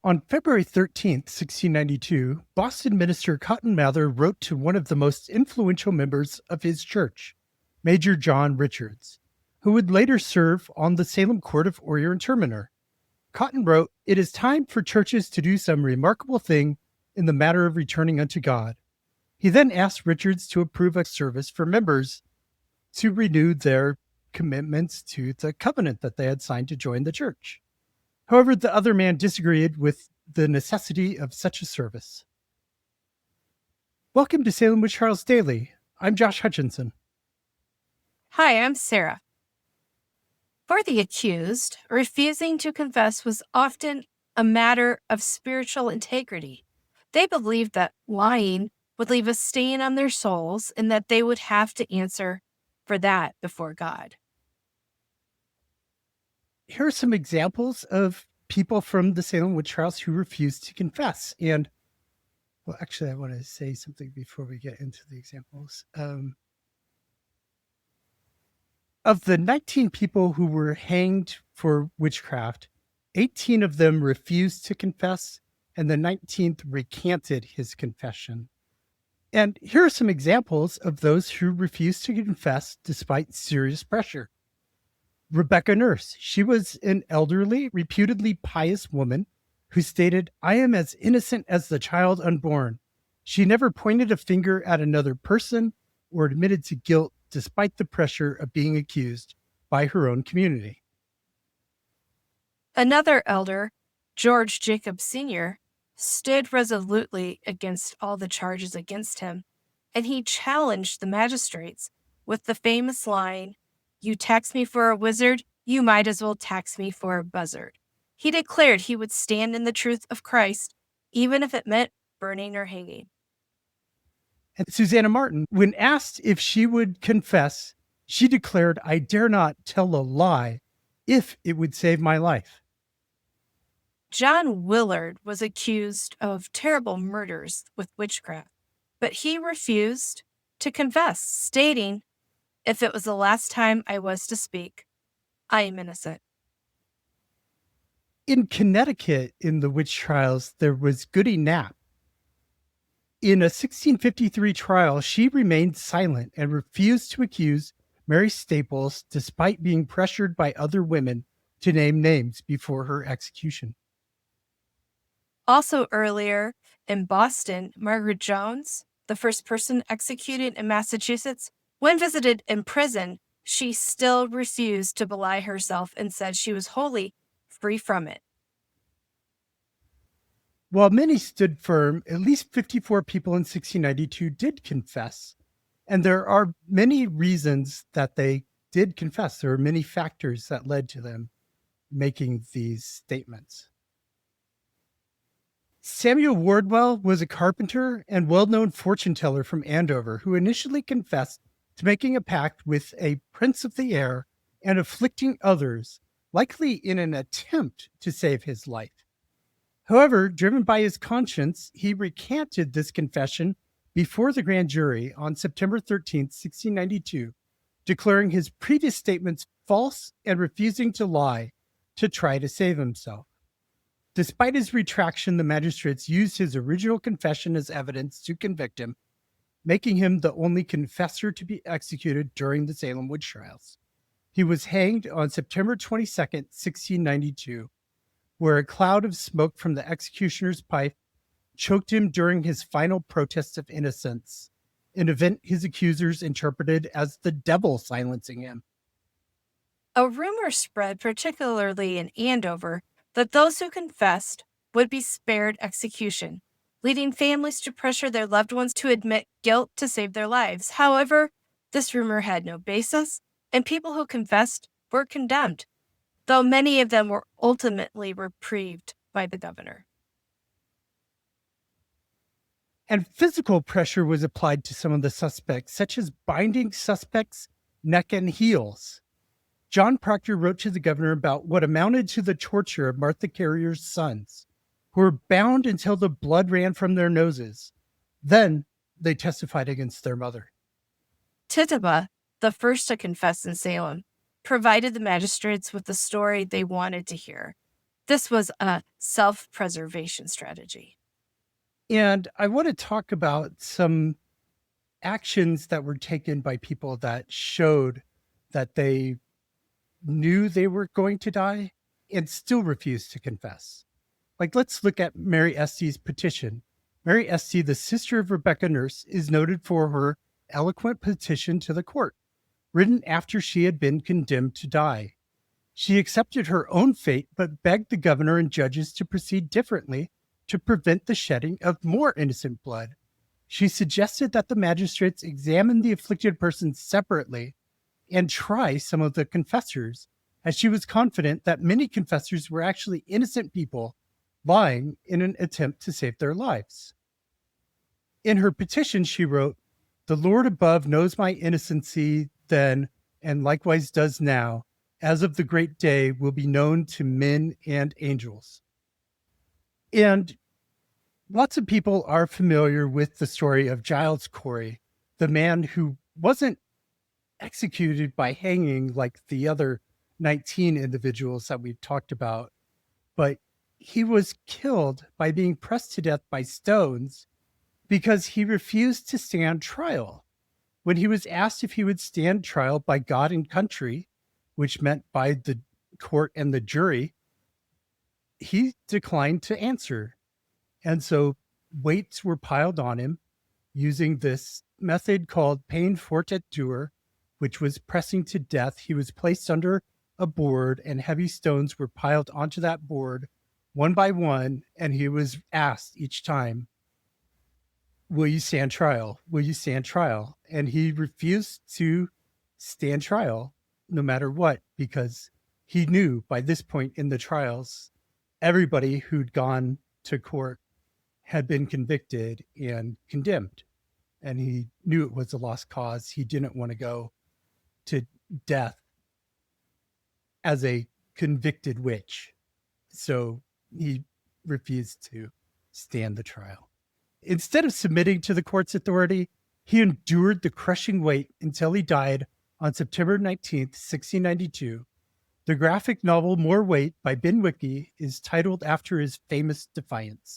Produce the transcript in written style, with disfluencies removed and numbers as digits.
On February 13th, 1692, Boston minister Cotton Mather wrote to one of the most influential members of his church, Major John Richards, who would later serve on the Salem Court of Oyer and Terminer. Cotton wrote, "It is time for churches to do some remarkable thing in the matter of returning unto God." He then asked Richards to approve a service for members to renew their commitments to the covenant that they had signed to join the church. However, the other man disagreed with the necessity of such a service. Welcome to Salem with Charles Daly. I'm Josh Hutchinson. Hi, I'm Sarah. For the accused, refusing to confess was often a matter of spiritual integrity. They believed that lying would leave a stain on their souls and that they would have to answer for that before God. Here are some examples of people from the Salem witch trials who refused to confess. And, well, actually, I want to say something before we get into the examples. Of the 19 people who were hanged for witchcraft, 18 of them refused to confess, and the 19th recanted his confession. And here are some examples of those who refused to confess despite serious pressure. Rebecca Nurse. She was an elderly, reputedly pious woman who stated, "I am as innocent as the child unborn." She never pointed a finger at another person or admitted to guilt despite the pressure of being accused by her own community. Another elder, George Jacob Sr., stood resolutely against all the charges against him, and he challenged the magistrates with the famous line, "You tax me for a wizard, you might as well tax me for a buzzard." He declared he would stand in the truth of Christ, even if it meant burning or hanging. And Susannah Martin, when asked if she would confess, she declared, "I dare not tell a lie if it would save my life." John Willard was accused of terrible murders with witchcraft, but he refused to confess, stating, "If it was the last time I was to speak, I am innocent." In Connecticut, in the witch trials, there was Goody Knapp. In a 1653 trial, she remained silent and refused to accuse Mary Staples despite being pressured by other women to name names before her execution. Also earlier in Boston, Margaret Jones, the first person executed in Massachusetts, when visited in prison, she still refused to belie herself and said she was wholly free from it. While many stood firm, at least 54 people in 1692 did confess. And there are many reasons that they did confess. There are many factors that led to them making these statements. Samuel Wardwell was a carpenter and well-known fortune teller from Andover who initially confessed to making a pact with a prince of the air and afflicting others, likely in an attempt to save his life. However, driven by his conscience, he recanted this confession before the grand jury on September 13th, 1692, declaring his previous statements false and refusing to lie to try to save himself. Despite his retraction, the magistrates used his original confession as evidence to convict him, making him the only confessor to be executed during the Salem witch trials. He was hanged on September 22nd, 1692, where a cloud of smoke from the executioner's pipe choked him during his final protest of innocence, an event his accusers interpreted as the devil silencing him. A rumor spread, particularly in Andover, that those who confessed would be spared execution, leading families to pressure their loved ones to admit guilt to save their lives. However, this rumor had no basis, and people who confessed were condemned, though many of them were ultimately reprieved by the governor. And physical pressure was applied to some of the suspects, such as binding suspects' neck and heels. John Proctor wrote to the governor about what amounted to the torture of Martha Carrier's sons, who were bound until the blood ran from their noses. Then they testified against their mother. Tituba, the first to confess in Salem, provided the magistrates with the story they wanted to hear. This was a self-preservation strategy. And I want to talk about some actions that were taken by people that showed that they knew they were going to die and still refused to confess. Like, let's look at Mary Esty's petition. Mary Esty, the sister of Rebecca Nurse, is noted for her eloquent petition to the court, written after she had been condemned to die. She accepted her own fate, but begged the governor and judges to proceed differently to prevent the shedding of more innocent blood. She suggested that the magistrates examine the afflicted persons separately and try some of the confessors, as she was confident that many confessors were actually innocent people lying in an attempt to save their lives. In her petition, she wrote, "The Lord above knows my innocency then, and likewise does now, as of the great day will be known to men and angels." And lots of people are familiar with the story of Giles Cory, the man who wasn't executed by hanging like the other 19 individuals that we've talked about, but he was killed by being pressed to death by stones because he refused to stand trial. When he was asked if he would stand trial by God and country, which meant by the court and the jury, he declined to answer. And so weights were piled on him using this method called peine forte et dure, which was pressing to death. He was placed under a board and heavy stones were piled onto that board one by one. And he was asked each time, "Will you stand trial? Will you stand trial?" And he refused to stand trial no matter what, because he knew by this point in the trials, everybody who'd gone to court had been convicted and condemned. And he knew it was a lost cause. He didn't want to go to death as a convicted witch. So he refused to stand the trial. Instead of submitting to the court's authority, he endured the crushing weight until he died on September 19th, 1692. The graphic novel More Weight by Ben Wicke is titled after his famous Defiance.